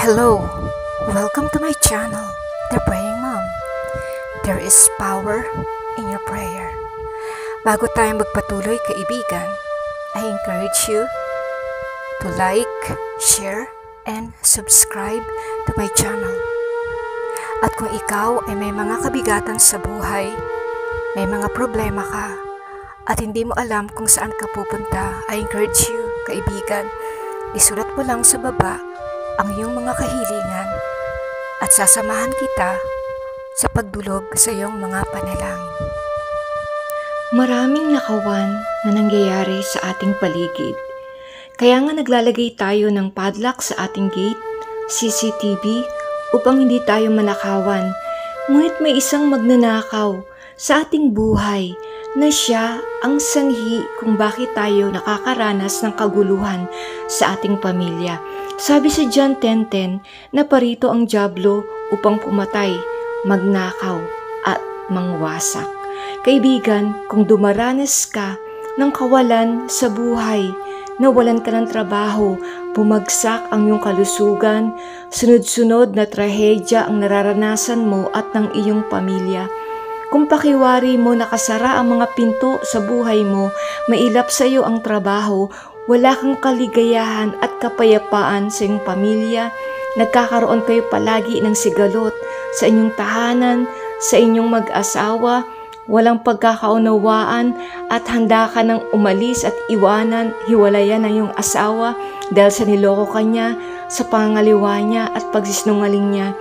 Hello! Welcome to my channel, The Praying Mom. There is power in your prayer. Bago tayo magpatuloy, kaibigan, I encourage you to like, share, and subscribe to my channel. At kung ikaw ay may mga kabigatan sa buhay, may mga problema ka, at hindi mo alam kung saan ka pupunta, I encourage you, kaibigan, isulat mo lang sa baba ang iyong mga kahilingan at sasamahan kita sa pagdulog sa iyong mga panalangin. Maraming nakawan na nangyayari sa ating paligid. Kaya nga naglalagay tayo ng padlock sa ating gate, CCTV, upang hindi tayo manakawan. Ngunit may isang magnanakaw sa ating buhay na siya ang sanhi kung bakit tayo nakakaranas ng kaguluhan sa ating pamilya. Sabi sa John 10:10 na parito ang dyablo upang pumatay, magnakaw at mangwasak. Kaibigan, kung dumaranas ka ng kawalan sa buhay, nawalan ka ng trabaho, bumagsak ang iyong kalusugan, sunod-sunod na trahedya ang nararanasan mo at ng iyong pamilya. Kung pakiwari mo nakasara ang mga pinto sa buhay mo, mailap sa iyo ang trabaho, wala kang kaligayahan at kapayapaan sa iyong pamilya, nagkakaroon kayo palagi ng sigalot sa inyong tahanan, sa inyong mag-asawa, walang pagkakaunawaan at handa ka nang umalis at hiwalayan ng iyong asawa dahil sa niloko ka niya, sa pangangaliwa niya at pagsisinungaling niya.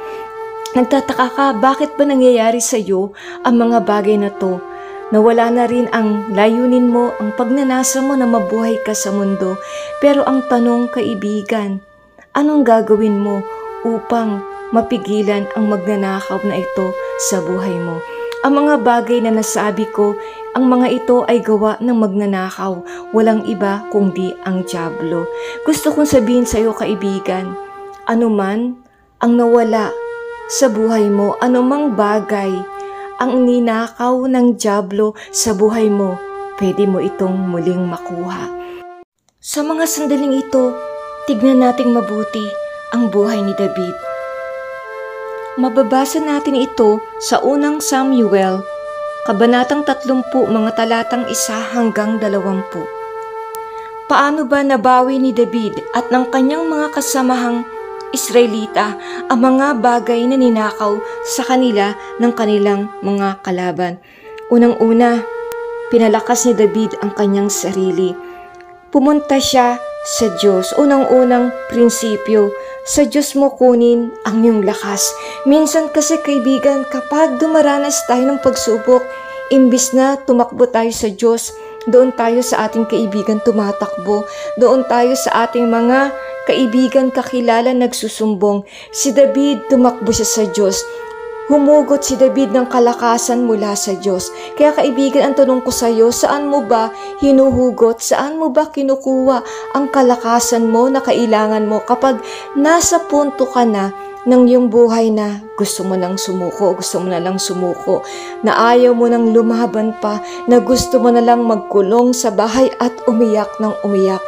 Nagtataka ka, bakit ba nangyayari sa iyo ang mga bagay na to? Nawala na rin ang layunin mo, ang pagnanasa mo na mabuhay ka sa mundo. Pero ang tanong, kaibigan, anong gagawin mo upang mapigilan ang magnanakaw na ito sa buhay mo? Ang mga bagay na nasabi ko, ang mga ito ay gawa ng magnanakaw, walang iba kundi ang dyablo. Gusto kong sabihin sa iyo, kaibigan, anuman ang nawala sa buhay mo, anumang bagay ang ninakaw ng dyablo sa buhay mo, pwede mo itong muling makuha. Sa mga sandaling ito, tignan nating mabuti ang buhay ni David. Mababasa natin ito sa unang Samuel, kabanatang 30, mga talatang 1 hanggang 20. Paano ba nabawi ni David at ng kanyang mga kasamahang Israelita ang mga bagay na ninakaw sa kanila ng kanilang mga kalaban? Unang-una, pinalakas ni David ang kanyang sarili. Pumunta siya sa Diyos. Unang-unang prinsipyo, sa Diyos mo kunin ang iyong lakas. Minsan kasi, kaibigan, kapag dumaranas tayo ng pagsubok, imbis na tumakbo tayo sa Diyos, doon tayo sa ating kaibigan tumatakbo, doon tayo sa ating mga kaibigan kakilala nagsusumbong. Si David, tumakbo siya sa Diyos. Humugot si David ng kalakasan mula sa Diyos. Kaya kaibigan, ang tanong ko sa iyo, saan mo ba hinuhugot? Saan mo ba kinukuha ang kalakasan mo na kailangan mo kapag nasa punto ka na ng iyong buhay na gusto mo nang sumuko, gusto mo na lang sumuko, na ayaw mo nang lumaban pa, na gusto mo na lang magkulong sa bahay at umiyak ng umiyak?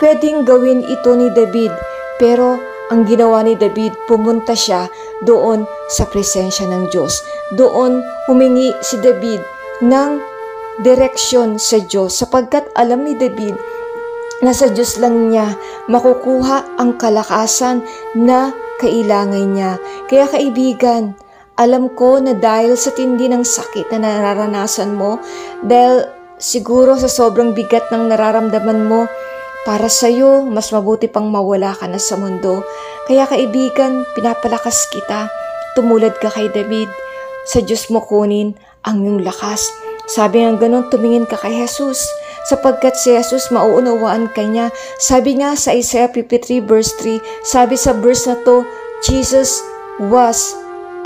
Pwedeng gawin ito ni David, pero ang ginawa ni David, pumunta siya doon sa presensya ng Diyos. Doon humingi si David ng direksyon sa Diyos, sapagkat alam ni David na sa Diyos lang niya makukuha ang kalakasan na kailangan niya. Kaya kaibigan, alam ko na dahil sa tindi ng sakit na nararanasan mo, dahil siguro sa sobrang bigat ng nararamdaman mo, para sa'yo, mas mabuti pang mawala ka na sa mundo. Kaya kaibigan, pinapalakas kita. Tumulad ka kay David. Sa Diyos mo kunin ang iyong lakas. Sabi nga ganun, tumingin ka kay Jesus, sapagkat si Jesus mauunawaan ka niya. Sabi nga sa Isaiah 53 verse 3, sabi sa verse na to, Jesus was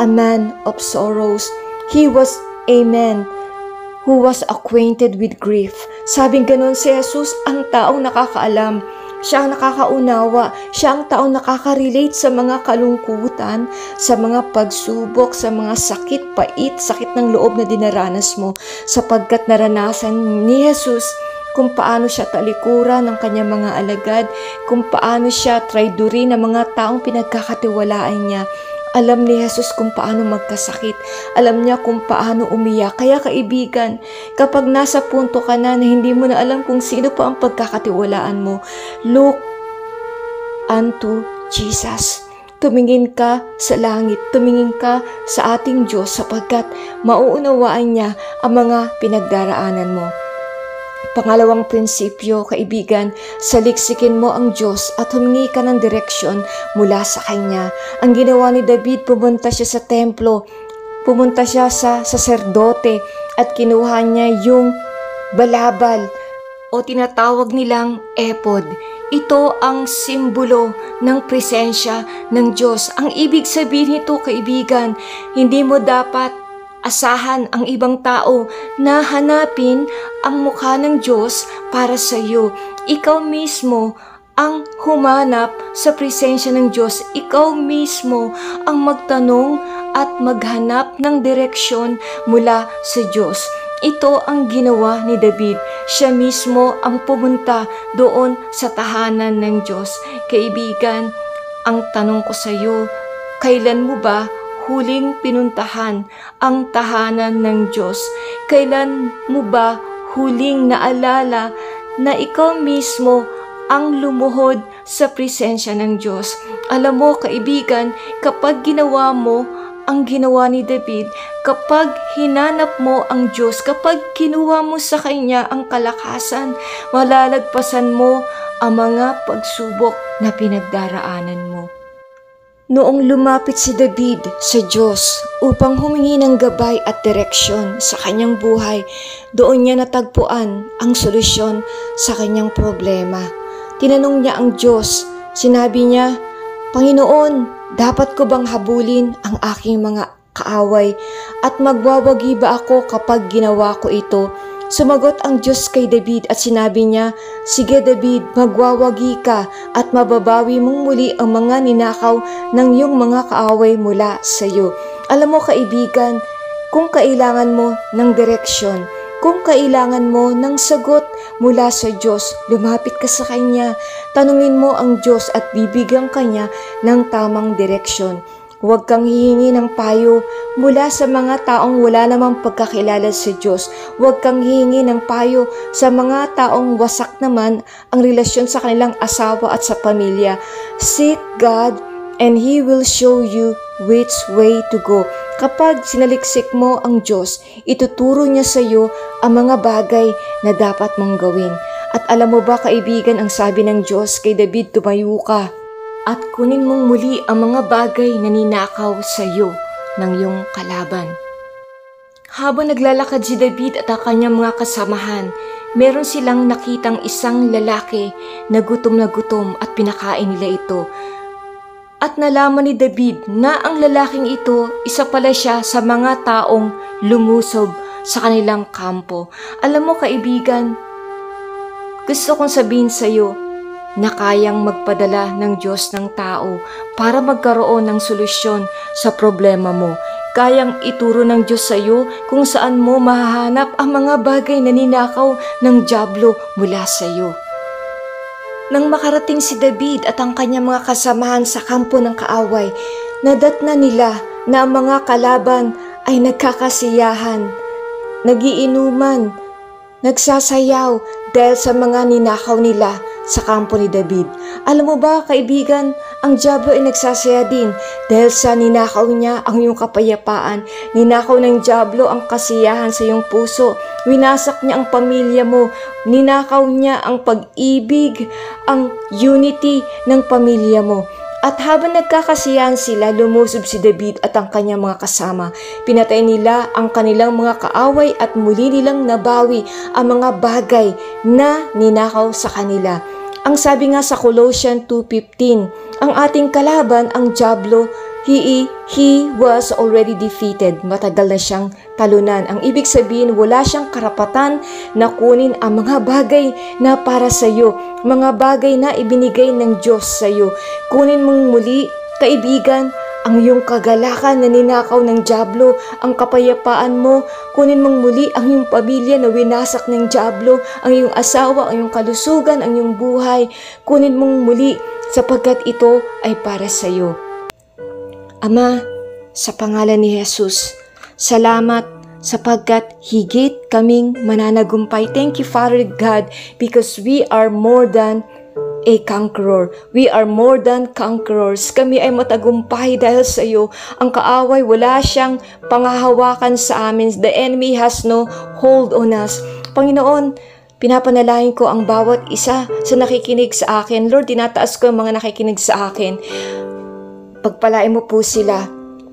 a man of sorrows. He was a man who was acquainted with grief. Sabing ganun, si Jesus ang taong nakakaalam. Siya ang nakakaunawa. Siya ang taong nakaka-relate sa mga kalungkutan, sa mga pagsubok, sa mga sakit, sakit ng loob na dinaranas mo. Sapagkat naranasan ni Jesus kung paano siya talikuran ng kanyang mga alagad, kung paano siya traidorin ng mga taong pinagkakatiwalaan niya. Alam ni Jesus kung paano magkasakit. Alam niya kung paano umiyak. Kaya kaibigan, kapag nasa punto ka na hindi mo na alam kung sino pa ang pagkakatiwalaan mo, look unto Jesus. Tumingin ka sa langit, tumingin ka sa ating Diyos sapagkat mauunawaan niya ang mga pinagdaraanan mo. Pangalawang prinsipyo, kaibigan, saliksikin mo ang Diyos at humingi ka ng direksyon mula sa Kanya. Ang ginawa ni David, pumunta siya sa templo, pumunta siya sa saserdote at kinuha niya yung balabal o tinatawag nilang ephod. Ito ang simbolo ng presensya ng Diyos. Ang ibig sabihin nito, kaibigan, hindi mo dapat asahan ang ibang tao na hanapin ang mukha ng Diyos para sa iyo. Ikaw mismo ang humanap sa presensya ng Diyos. Ikaw mismo ang magtanong at maghanap ng direksyon mula sa Diyos. Ito ang ginawa ni David. Siya mismo ang pumunta doon sa tahanan ng Diyos. Kaibigan, ang tanong ko sa iyo, kailan mo ba huling pinuntahan ang tahanan ng Diyos? Kailan mo ba huling naalala na ikaw mismo ang lumuhod sa presensya ng Diyos? Alam mo, kaibigan, kapag ginawa mo ang ginawa ni David, kapag hinanap mo ang Diyos, kapag kinuha mo sa Kanya ang kalakasan, malalagpasan mo ang mga pagsubok na pinagdaraanan mo. Noong lumapit si David sa Diyos upang humingi ng gabay at direksyon sa kanyang buhay, doon niya natagpuan ang solusyon sa kanyang problema. Tinanong niya ang Diyos, sinabi niya, Panginoon, dapat ko bang habulin ang aking mga kaaway at magwawagi ba ako kapag ginawa ko ito? Sumagot ang Diyos kay David at sinabi niya, Sige David, magwawagi ka at mababawi mong muli ang mga ninakaw ng iyong mga kaaway mula sa iyo. Alam mo kaibigan, kung kailangan mo ng direksyon, kung kailangan mo ng sagot mula sa Diyos, lumapit ka sa Kanya, tanungin mo ang Diyos at bibigyan Kanya ng tamang direksyon. Huwag kang hihingi ng payo mula sa mga taong wala namang pagkakilala sa Diyos. Huwag kang hihingi ng payo sa mga taong wasak naman ang relasyon sa kanilang asawa at sa pamilya. Seek God and He will show you which way to go. Kapag sinaliksik mo ang Diyos, ituturo niya sa iyo ang mga bagay na dapat mong gawin. At alam mo ba kaibigan, ang sabi ng Diyos kay David, tumayo ka at kunin mong muli ang mga bagay na ninakaw sa iyo ng iyong kalaban. Habang naglalakad si David at ang kanyang mga kasamahan, meron silang nakitang isang lalaki na gutom at pinakain nila ito. At nalaman ni David na ang lalaking ito, isa pala siya sa mga taong lumusob sa kanilang kampo. Alam mo kaibigan, gusto kong sabihin sa iyo na kayang magpadala ng Diyos ng tao para magkaroon ng solusyon sa problema mo. Kayang ituro ng Diyos sa iyo kung saan mo mahahanap ang mga bagay na ninakaw ng dyablo mula sa iyo. Nang makarating si David at ang kanyang mga kasamahan sa kampo ng kaaway, nadatna nila na ang mga kalaban ay nagkakasiyahan, nagiinuman, nagsasayaw dahil sa mga ninakaw nila sa kampo ni David. Alam mo ba kaibigan, ang dyablo ay nagsasaya din dahil sa ninakaw niya ang iyong kapayapaan. Ninakaw ng dyablo ang kasiyahan sa iyong puso. Winasak niya ang pamilya mo. Ninakaw niya ang pag-ibig, ang unity ng pamilya mo. At habang nagkakasiyahan sila, lumusob si David at ang kanyang mga kasama. Pinatay nila ang kanilang mga kaaway at muli nilang nabawi ang mga bagay na ninakaw sa kanila. Ang sabi nga sa Colossians 2:15, ang ating kalaban, ang dyablo, he was already defeated. Matagal na siyang talunan. Ang ibig sabihin, wala siyang karapatan na kunin ang mga bagay na para sa iyo, mga bagay na ibinigay ng Diyos sa iyo. Kunin mong muli, kaibigan, ang iyong kagalakan na ninakaw ng dyablo, ang kapayapaan mo. Kunin mong muli ang iyong pamilya na winasak ng dyablo, ang iyong asawa, ang iyong kalusugan, ang iyong buhay. Kunin mong muli sapagkat ito ay para sa iyo. Ama, sa pangalan ni Jesus, salamat sapagkat higit kaming mananagumpay. Thank you, Father God, because we are more than a conqueror. We are more than conquerors. Kami ay matagumpay dahil sa iyo. Ang kaaway, wala siyang pangahawakan sa amin. The enemy has no hold on us. Panginoon, pinapanalangin ko ang bawat isa sa nakikinig sa akin. Lord, tinataas ko ang mga nakikinig sa akin. Pagpalain mo po sila.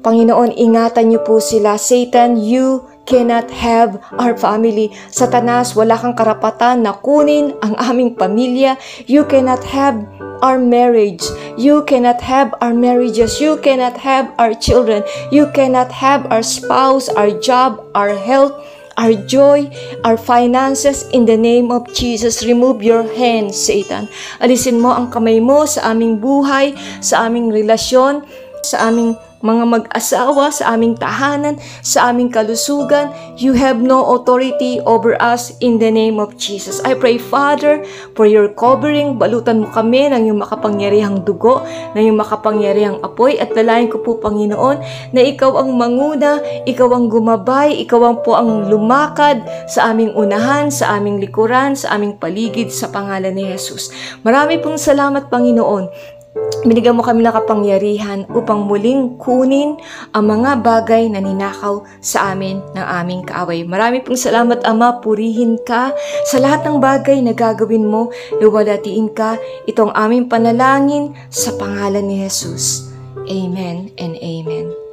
Panginoon, ingatan niyo po sila. Satan, you cannot have our family. Satanas, wala kang karapatan na kunin ang aming pamilya. You cannot have our marriage. You cannot have our marriages. You cannot have our children. You cannot have our spouse, our job, our health, our joy, our finances. In the name of Jesus, remove your hands, Satan. Alisin mo ang kamay mo sa aming buhay, sa aming relasyon, sa aming mga mag-asawa, sa aming tahanan, sa aming kalusugan. You have no authority over us in the name of Jesus. I pray, Father, for your covering. Balutan mo kami ng iyong makapangyarihang dugo, ng iyong makapangyarihang apoy. At dalayan ko po, Panginoon, na ikaw ang manguna, ikaw ang gumabay, ikaw ang po ang lumakad sa aming unahan, sa aming likuran, sa aming paligid, sa pangalan ni Jesus. Marami pong salamat, Panginoon. Binigyan mo kami ng kapangyarihan upang muling kunin ang mga bagay na ninakaw sa amin ng aming kaaway. Marami pong salamat, Ama. Purihin ka sa lahat ng bagay na gagawin mo. Luwalhatiin ka. Itong aming panalangin sa pangalan ni Jesus. Amen and amen.